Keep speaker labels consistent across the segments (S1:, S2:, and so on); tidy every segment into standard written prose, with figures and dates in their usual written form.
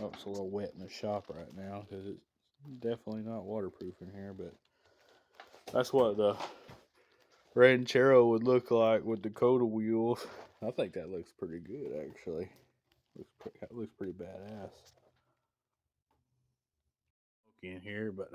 S1: Oh, it's a little wet in the shop right now because it's definitely not waterproof in here, but that's what the ranchero would look like with Dakota wheels. I think that looks pretty good, actually. That looks pretty badass. In here, but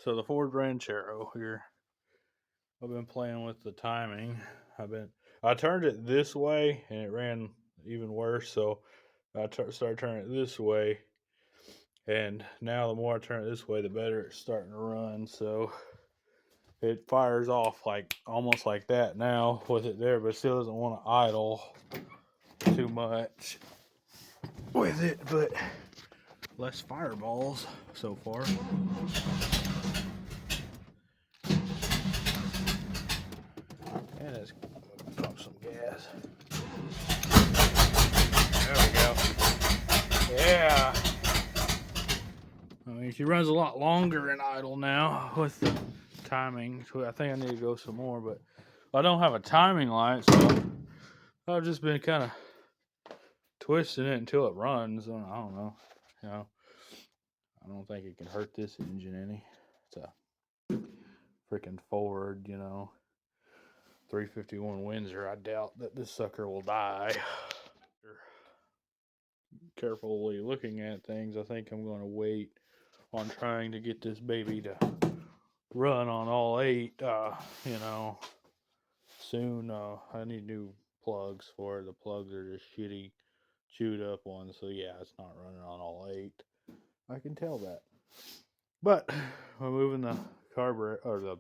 S1: so the Ford Ranchero here. I've been playing with the timing. I turned it this way and it ran even worse, so I started turning it this way, and now the more I turn it this way, the better it's starting to run. So it fires off like almost like that now with it there, but still doesn't want to idle too much with it. But less fireballs so far. And let's pump some gas. There we go. Yeah. I mean, she runs a lot longer in idle now with the timing. So I think I need to go some more, but I don't have a timing light, so I've just been kind of twisting it until it runs. And I don't know. You know, I don't think it can hurt this engine any. It's a freaking Ford, 351 Windsor. I doubt that this sucker will die. Carefully looking at things, I think I'm going to wait on trying to get this baby to run on all eight. Soon. I need new plugs for it. The plugs are just shitty, chewed up ones. So yeah, it's not running on all eight. I can tell that. But we're moving the carburetor or the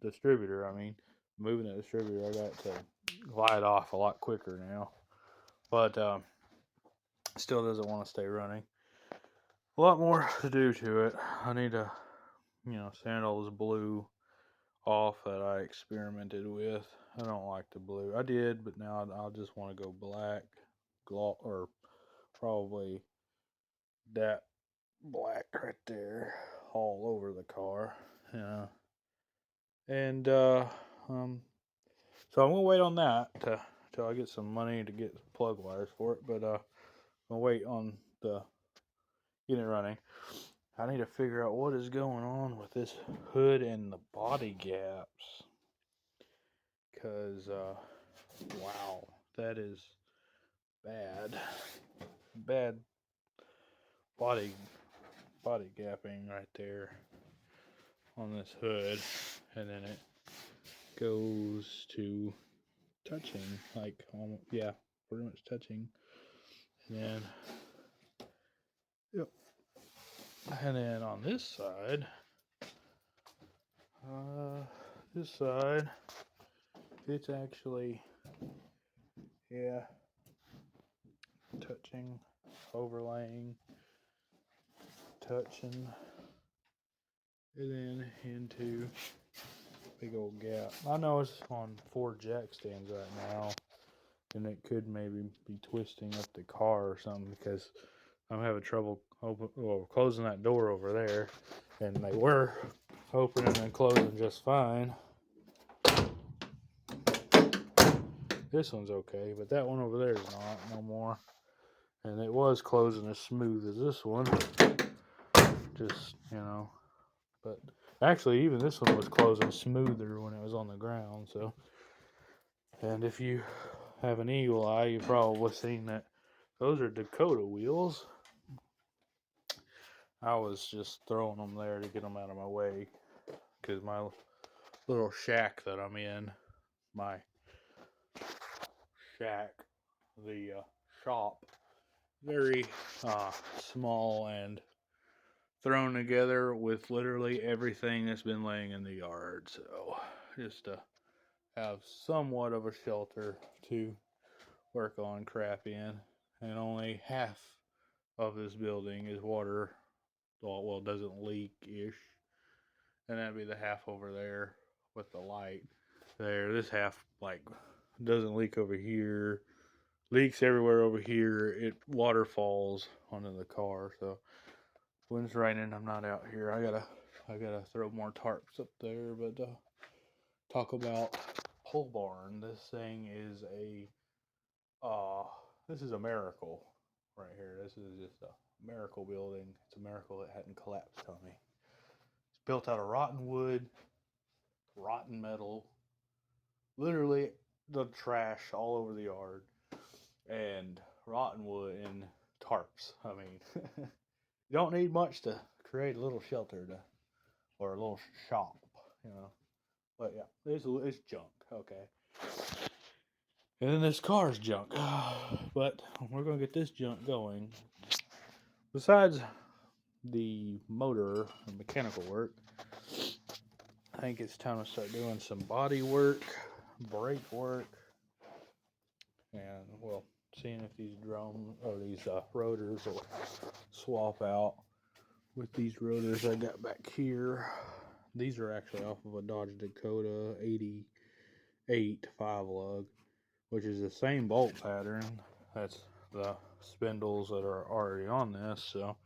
S1: distributor. I mean, moving the distributor, I got to glide off a lot quicker now. But still doesn't want to stay running. A lot more to do to it. I need to, sand all this blue off that I experimented with. I don't like the blue. I did, but now I just want to go black, or probably that black right there, all over the car. And so I'm gonna wait on that till I get some money to get plug wires for it. But I'm gonna wait on the getting it running. I need to figure out what is going on with this hood and the body gaps. Because, wow, that is bad. Bad body gapping right there on this hood. And then it goes to touching, like, almost, yeah, pretty much touching. And then, yep. And then on this side, it's actually, yeah, touching, overlaying, touching, and then into big old gap. I know it's on 4 jack stands right now, and it could maybe be twisting up the car or something because I'm having trouble closing that door over there, and they were opening and closing just fine. This one's okay, but that one over there is not no more. And it was closing as smooth as this one. Just, but actually even this one was closing smoother when it was on the ground. So, and if you have an eagle eye, you've probably seen that those are Dakota wheels. I was just throwing them there to get them out of my way because my little shack that I'm in, my shack, the shop, very small and thrown together with literally everything that's been laying in the yard. So just to have somewhat of a shelter to work on crap in, and only half of this building is water. Well, doesn't leak ish, and that'd be the half over there with the light there. This half like doesn't leak over here, leaks everywhere over here. It waterfalls onto the car. So when it's raining, I'm not out here. I gotta throw more tarps up there. But talk about pole barn. This thing is this is a miracle. right here. This is just a miracle building. It's a miracle it hadn't collapsed on me. It's built out of rotten wood, rotten metal, literally the trash all over the yard, and rotten wood and tarps. I mean, you don't need much to create a little shelter or a little shop, you know. But yeah, it's junk. Okay. And then this car's junk. But we're going to get this junk going. Besides the motor and mechanical work, I think it's time to start doing some body work, brake work, and, well, seeing if these rotors will swap out with these rotors I got back here. These are actually off of a Dodge Dakota 88 5-lug, which is the same bolt pattern. That's the spindles that are already on this. So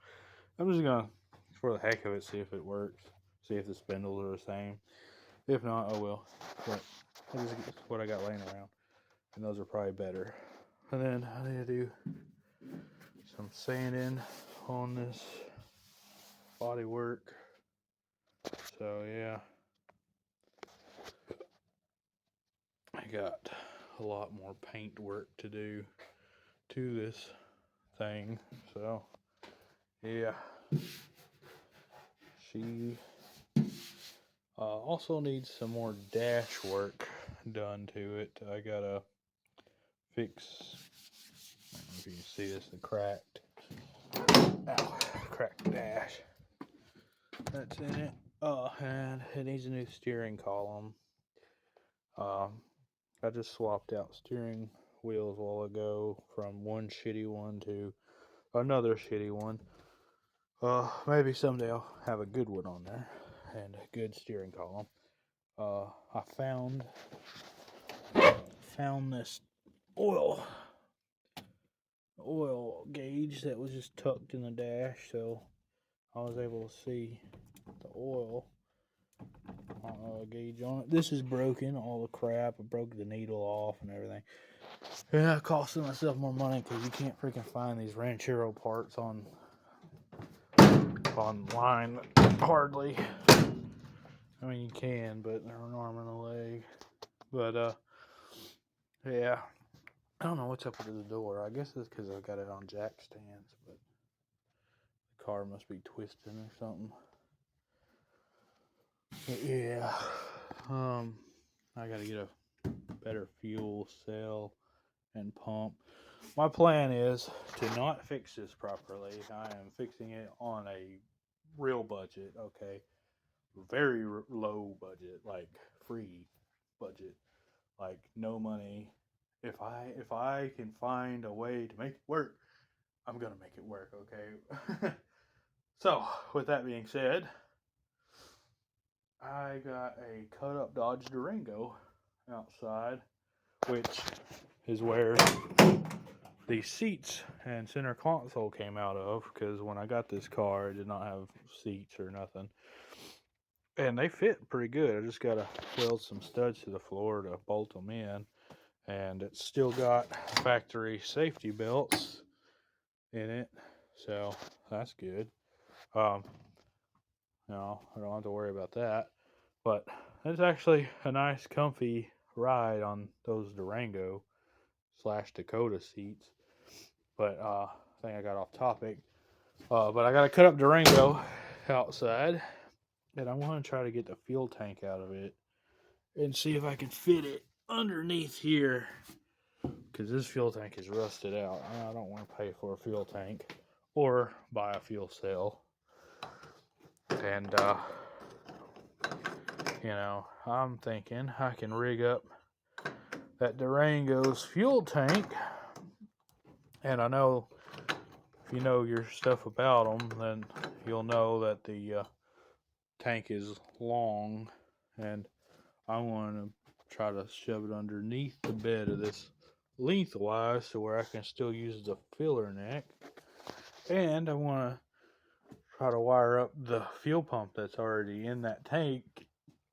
S1: I'm just gonna, for the heck of it, see if it works. See if the spindles are the same. If not, I will. But this is what I got laying around, and those are probably better. And then I need to do some sanding on this body work. So yeah, I got a lot more paint work to do to this thing. So yeah, she also needs some more dash work done to it. I gotta fix, I don't know if you can see this, the cracked dash that's in it. And it needs a new steering column. I just swapped out steering wheels a while ago from one shitty one to another shitty one. Maybe someday I'll have a good one on there and a good steering column. I found this oil gauge that was just tucked in the dash, so I was able to see the oil gauge on it. This is broken, all the crap. I broke the needle off and everything. Yeah, it costed myself more money because you can't freaking find these ranchero parts online hardly. I mean, you can, but they're an arm and a leg. But yeah, I don't know what's up with the door. I guess it's because I've got it on jack stands, but the car must be twisting or something. But yeah, I gotta get a better fuel cell and pump. My plan is to not fix this properly. I am fixing it on a real budget, okay? Very low budget, like free budget, like no money. If I can find a way to make it work, I'm gonna make it work, okay? So, with that being said, I got a cut up Dodge Durango outside, which is where the seats and center console came out of, because when I got this car, it did not have seats or nothing. And they fit pretty good. I just got to weld some studs to the floor to bolt them in. And it's still got factory safety belts in it. So that's good. No, I don't have to worry about that. But it's actually a nice, comfy ride on those Durango / Dakota seats. But I think I got off topic. But I got to cut up Durango outside. And I want to try to get the fuel tank out of it and see if I can fit it underneath here, because this fuel tank is rusted out. I don't want to pay for a fuel tank or buy a fuel cell. And I'm thinking I can rig up that Durango's fuel tank. And I know if you know your stuff about them, then you'll know that the tank is long, and I want to try to shove it underneath the bed of this lengthwise to where I can still use the filler neck. And I want to try to wire up the fuel pump that's already in that tank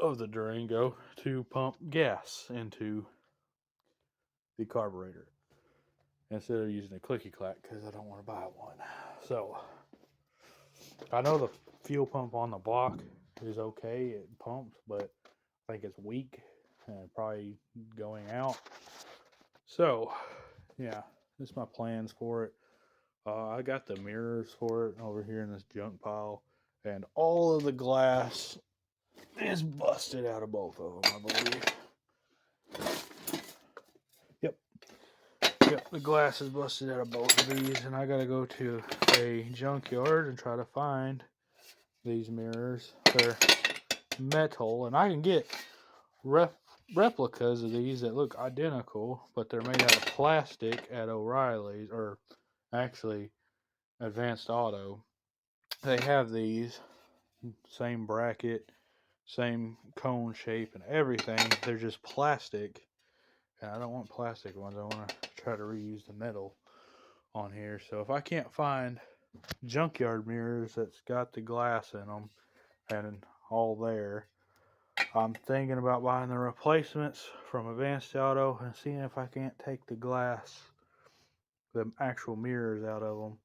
S1: of the Durango to pump gas into the carburetor. instead of using a clicky clack because I don't want to buy one. So I know the fuel pump on the block is okay. It pumps, but I think it's weak and probably going out. So yeah, this is my plans for it. I got the mirrors for it over here in this junk pile, and all of the glass is busted out of both of them, I believe. Yep, the glass is busted out of both of these, and I gotta go to a junkyard and try to find these mirrors. They're metal, and I can get replicas of these that look identical, but they're made out of plastic at O'Reilly's, or actually Advanced Auto. They have these, same bracket, same cone shape and everything. They're just plastic. And I don't want plastic ones. I want to try to reuse the metal on here. So if I can't find junkyard mirrors that's got the glass in them and all there, I'm thinking about buying the replacements from Advanced Auto and seeing if I can't take the glass, the actual mirrors out of them,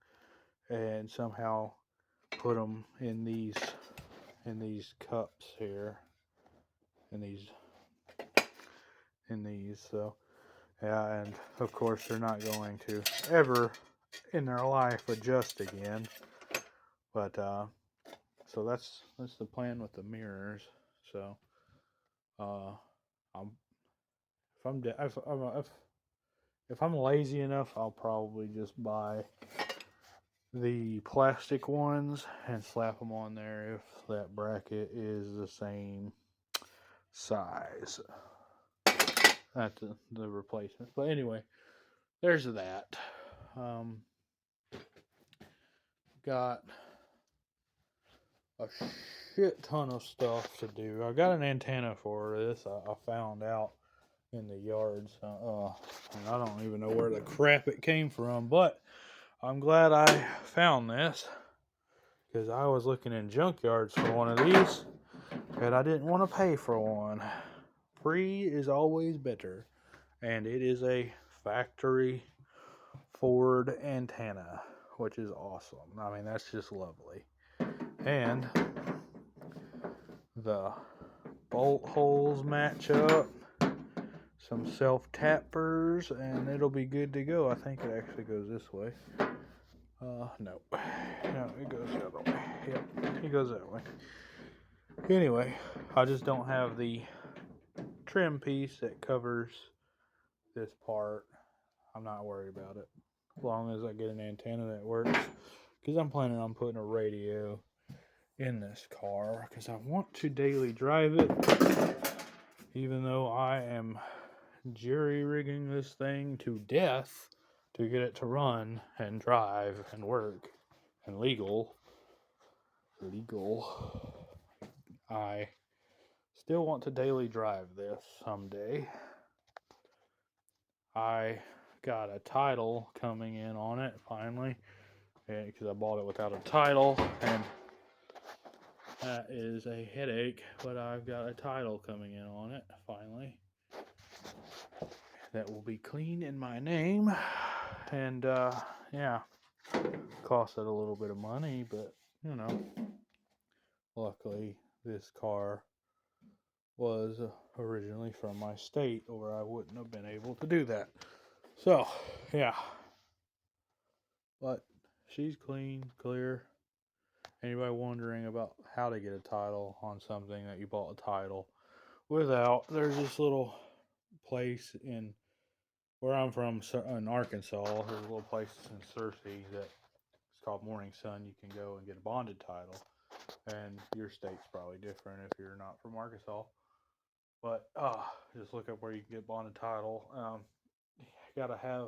S1: and somehow put them in these cups here, in these. So yeah, and of course they're not going to ever in their life adjust again. But so that's the plan with the mirrors. So I'm if I'm lazy enough, I'll probably just buy the plastic ones and slap them on there if that bracket is the same size. That's the replacement. But anyway, there's that. Got a shit ton of stuff to do. I got an antenna for this. I found out in the yards. And I don't even know where the crap it came from, but I'm glad I found this because I was looking in junkyards for one of these and I didn't want to pay for one. Free is always better, and it is a factory Ford antenna, which is awesome. I mean, that's just lovely. And the bolt holes match up, some self-tappers, and it'll be good to go. I think it actually goes this way. No, it goes the other way. Yep, it goes that way. Anyway, I just don't have the trim piece that covers this part. I'm not worried about it, as long as I get an antenna that works, because I'm planning on putting a radio in this car because I want to daily drive it, even though I am jury rigging this thing to death to get it to run and drive and work and legal. I still want to daily drive this someday. I got a title coming in on it finally, because I bought it without a title, and that is a headache, but I've got a title coming in on it finally that will be clean in my name. And yeah, cost it a little bit of money, but you know, luckily this car was originally from my state, or I wouldn't have been able to do that. So yeah, but she's clean, clear. Anybody wondering about how to get a title on something that you bought a title without, there's this little place in where I'm from in Arkansas. There's a little place in Searcy that it's called Morning Sun. You can go and get a bonded title, and your state's probably different if you're not from Arkansas. But just look up where you can get bonded title. You gotta have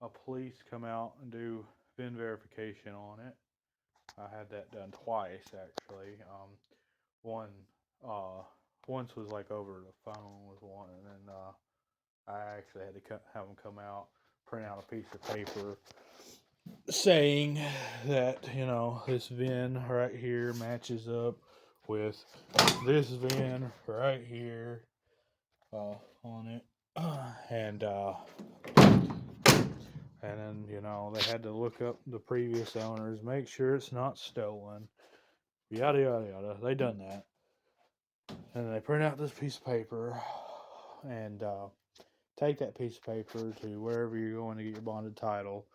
S1: a police come out and do VIN verification on it. I had that done twice actually. One once was like over the phone with one, and then I actually had to have them come out, print out a piece of paper saying that, you know, this VIN right here matches up with this VIN right here on it, and And then, you know, they had to look up the previous owners, make sure it's not stolen, yada, yada, yada. They done that. And they print out this piece of paper and take that piece of paper to wherever you're going to get your bonded title.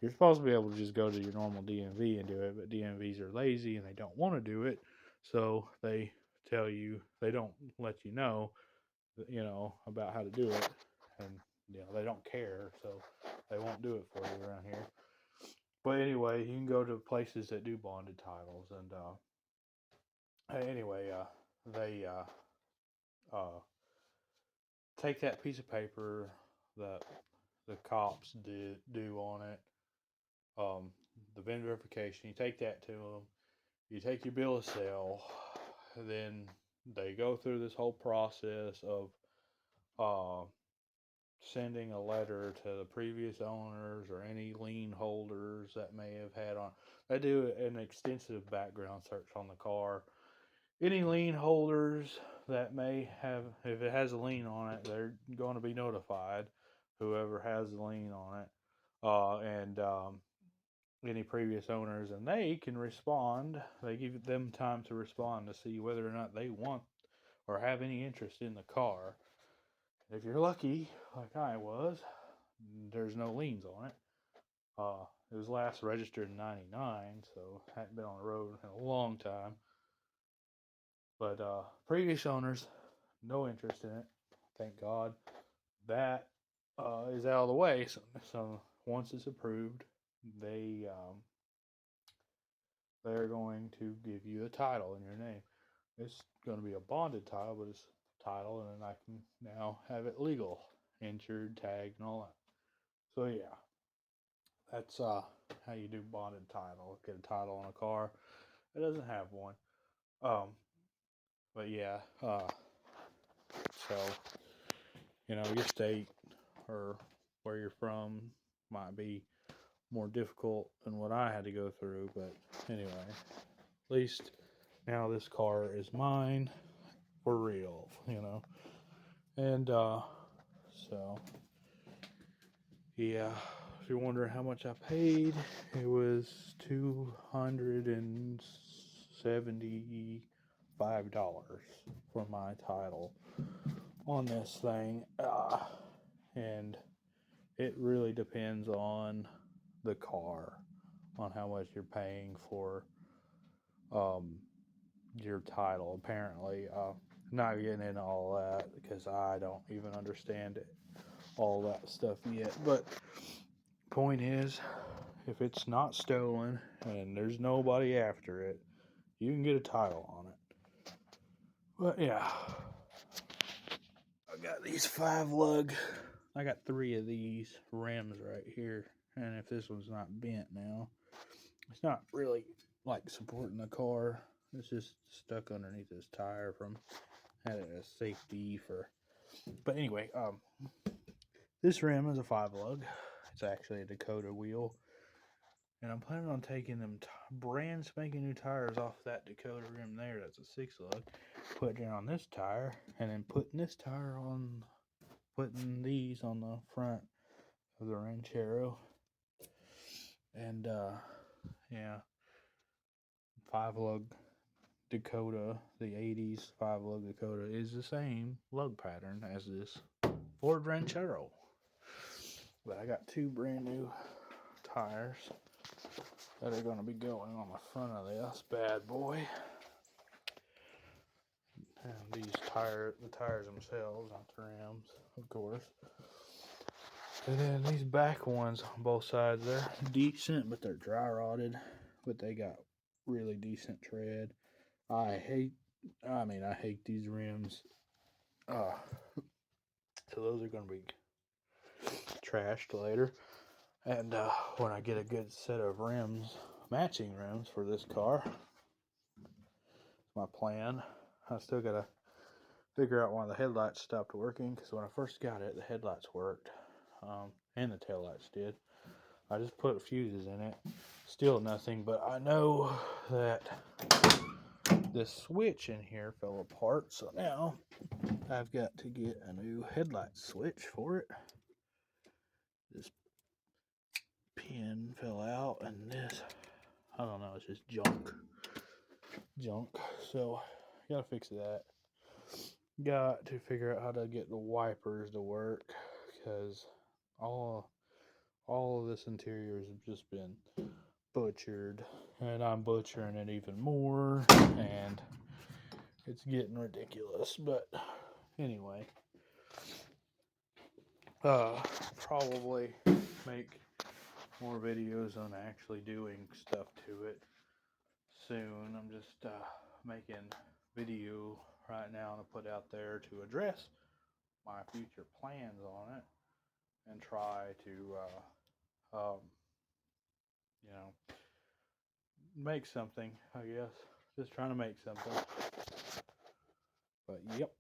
S1: You're supposed to be able to just go to your normal DMV and do it, but DMVs are lazy and they don't want to do it. So they tell you, they don't let you know, about how to do it. And, they don't care. So they won't do it for you around here. But anyway, you can go to places that do bonded titles. And anyway, they uh, take that piece of paper that the cops do on it, the VIN verification. You take that to them. You take your bill of sale. Then they go through this whole process of uh, sending a letter to the previous owners or any lien holders that may have had on. They do an extensive background search on the car. Any lien holders that may have, if it has a lien on it, they're going to be notified. Whoever has the lien on it, and any previous owners, and they can respond. They give them time to respond to see whether or not they want or have any interest in the car. If you're lucky, like I was, there's no liens on it. It was last registered in '99, so hadn't been on the road in a long time. But previous owners, no interest in it. Thank God. That is out of the way. So once it's approved, they're going to give you a title in your name. It's going to be a bonded title, but it's a title, and then I can now have it legal, insured, tagged, and all that. So yeah, that's how you do bonded title. Get a title on a car. It doesn't have one. But yeah, so your state or where you're from might be more difficult than what I had to go through. But anyway, at least now this car is mine for real, And so yeah, if you're wondering how much I paid, it was $275 for my title on this thing, and it really depends on the car, on how much you're paying for your title. Apparently, not getting into all that because I don't even understand it, all that stuff yet. But point is, if it's not stolen and there's nobody after it, you can get a title on it. But yeah, I got these 5-lug. I got 3 of these rims right here, and if this one's not bent now, it's not really like supporting the car. It's just stuck underneath this tire from having a safety for. But anyway, this rim is a 5-lug. It's actually a Dakota wheel. And I'm planning on taking them brand spanking new tires off that Dakota rim there. That's a 6-lug. Putting it on this tire. And then putting this tire on. Putting these on the front of the Ranchero. And, yeah. 5-lug Dakota. The 80s 5-lug Dakota is the same lug pattern as this Ford Ranchero. But I got 2 brand new tires that are going to be going on the front of this bad boy. And the tires themselves, not the rims, of course. And then these back ones on both sides, they're decent, but they're dry rotted. But they got really decent tread. I hate these rims. So those are going to be trashed later. And when I get a good set of rims, matching rims for this car, my plan. I still got to figure out why the headlights stopped working, because when I first got it, the headlights worked, and the taillights did. I just put fuses in it. Still nothing, but I know that this switch in here fell apart, so now I've got to get a new headlight switch for it. Just pin fell out, and this, I don't know, it's just junk. So gotta fix that. Got to figure out how to get the wipers to work, because all of this interior has just been butchered, and I'm butchering it even more, and it's getting ridiculous. But anyway, probably make more videos on actually doing stuff to it soon. I'm just making video right now to put out there to address my future plans on it, and try to you know, make something, I guess. Just trying to make something. But yep.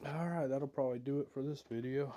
S1: Alright, that'll probably do it for this video.